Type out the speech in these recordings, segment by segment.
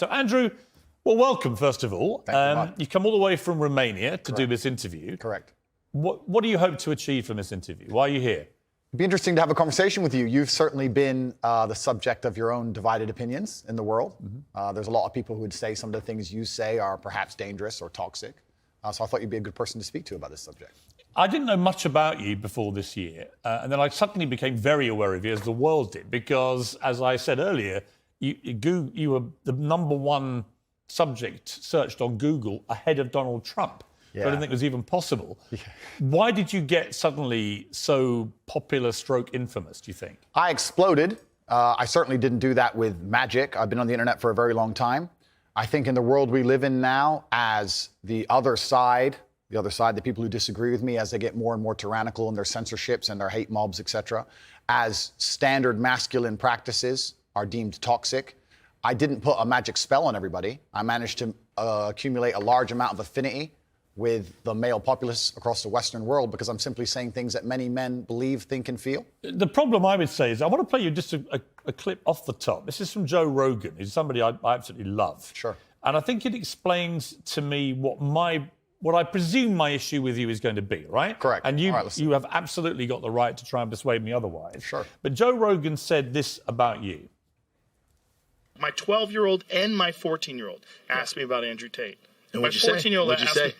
So, Andrew, well, welcome, first of all. Thank you, Mark. You've come all the way from Romania to do this interview. Correct. What do you hope to achieve from this interview? Why are you here? It'd be interesting to have a conversation with you. You've certainly been the subject of your own divided opinions in the world. There's a lot of people who would say some of the things you say are perhaps dangerous or toxic. So I thought you'd be a good person to speak to about this subject. I didn't know much about you before this year, and then I suddenly became very aware of you, as the world did, because, as I said earlier, you were the #1 subject searched on Google ahead of Donald Trump. Yeah. I didn't think it was even possible. Yeah. Why did you get suddenly so popular / infamous, do you think? I exploded. I certainly didn't do that with magic. I've been on the internet for a very long time. I think in the world we live in now, as the other side, the people who disagree with me, as they get more and more tyrannical in their censorships and their hate mobs, etc., as standard masculine practices are deemed toxic, I didn't put a magic spell on everybody. I managed to accumulate a large amount of affinity with the male populace across the Western world because I'm simply saying things that many men believe, think, and feel. The problem I would say is I want to play you just a clip off the top. This is from Joe Rogan, who's somebody I absolutely love. Sure. And I think it explains to me what I presume my issue with you is going to be, right? Correct. And you, All right, you have absolutely got the right to try and persuade me otherwise. Sure. But Joe Rogan said this about you. My 12-year-old and my 14-year-old asked me about Andrew Tate. And my what'd you say? 14-year-old What'd you asked say? me,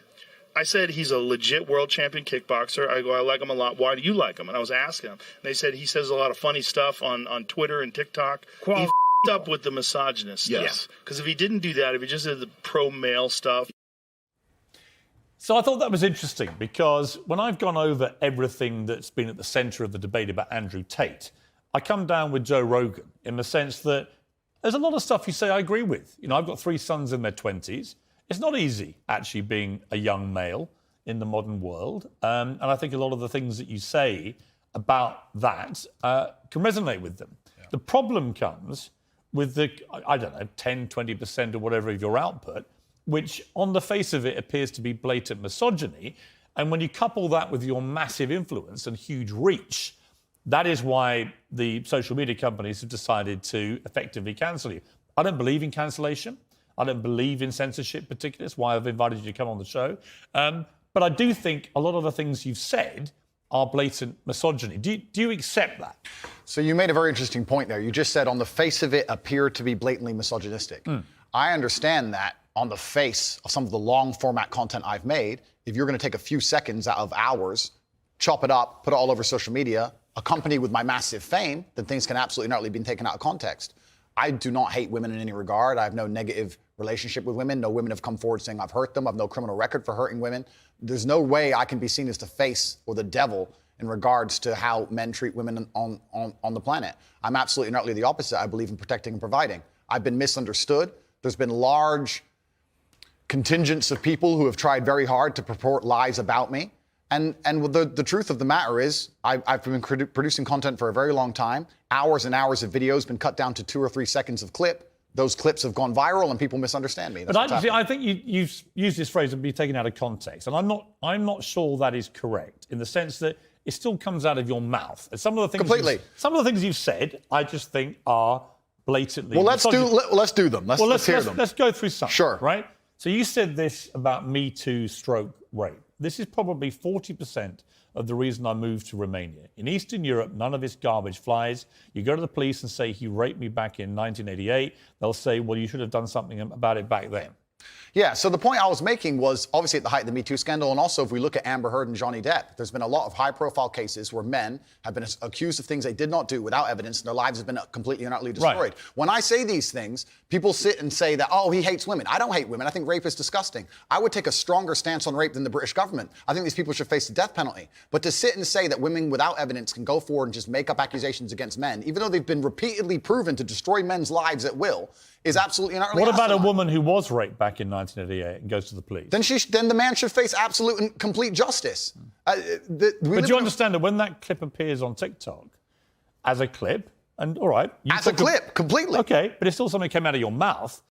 I said he's a legit world champion kickboxer. I go, I like him a lot. Why do you like him? And I was asking him. And they said he says a lot of funny stuff on Twitter and TikTok. He f***ed up with the misogynist stuff. Yes. Because if he didn't do that, if he just did the pro-male stuff. So I thought that was interesting because when I've gone over everything that's been at the centre of the debate about Andrew Tate, I come down with Joe Rogan in the sense that there's a lot of stuff you say I agree with. You know, I've got 3 sons in their 20s. It's not easy, actually, being a young male in the modern world. And I think a lot of the things that you say about that can resonate with them. Yeah. The problem comes with the, I don't know, 10, 20% or whatever of your output, which on the face of it appears to be blatant misogyny. And when you couple that with your massive influence and huge reach, that is why the social media companies have decided to effectively cancel you. I don't believe in cancellation. I don't believe in censorship particularly. That's why I've invited you to come on the show. But I do think a lot of the things you've said are blatant misogyny. Do you accept that? So you made a very interesting point there. You just said on the face of it appear to be blatantly misogynistic. I understand that on the face of some of the long format content I've made, if you're going to take a few seconds out of hours, chop it up, put it all over social media, accompanied with my massive fame, then things can absolutely not be taken out of context. I do not hate women in any regard. I have no negative relationship with women. No women have come forward saying I've hurt them. I have no criminal record for hurting women. There's no way I can be seen as the face or the devil in regards to how men treat women on the planet. I'm absolutely and utterly the opposite. I believe in protecting and providing. I've been misunderstood. There's been large contingents of people who have tried very hard to purport lies about me. And the truth of the matter is, I've been producing content for a very long time. Hours and hours of videos been cut down to 2 or 3 seconds of clip. Those clips have gone viral and people misunderstand me. But I think you've used this phrase of be taken out of context. And I'm not sure that is correct in the sense that it still comes out of your mouth. And some of the things some of the things you've said, I just think are blatantly. Well, let's do them. Let's hear them. Let's go through some. Sure. Right? So you said this about Me Too / rape. This is probably 40% of the reason I moved to Romania. In Eastern Europe, none of this garbage flies. You go to the police and say, he raped me back in 1988. They'll say, well, you should have done something about it back then. Yeah, so the point I was making was obviously at the height of the Me Too scandal, and also if we look at Amber Heard and Johnny Depp, there's been a lot of high-profile cases where men have been accused of things they did not do without evidence, and their lives have been completely and utterly destroyed. Right. When I say these things, people sit and say that, oh, he hates women. I don't hate women. I think rape is disgusting. I would take a stronger stance on rape than the British government. I think these people should face the death penalty. But to sit and say that women without evidence can go forward and just make up accusations against men, even though they've been repeatedly proven to destroy men's lives at will, is absolutely and utterly What about a asinine. woman who was raped back in 1988 and goes to the police? Then the man should face absolute and complete justice. But do you understand that when that clip appears on TikTok as a clip, and all right, as a clip, completely. Okay, but it's still something that came out of your mouth.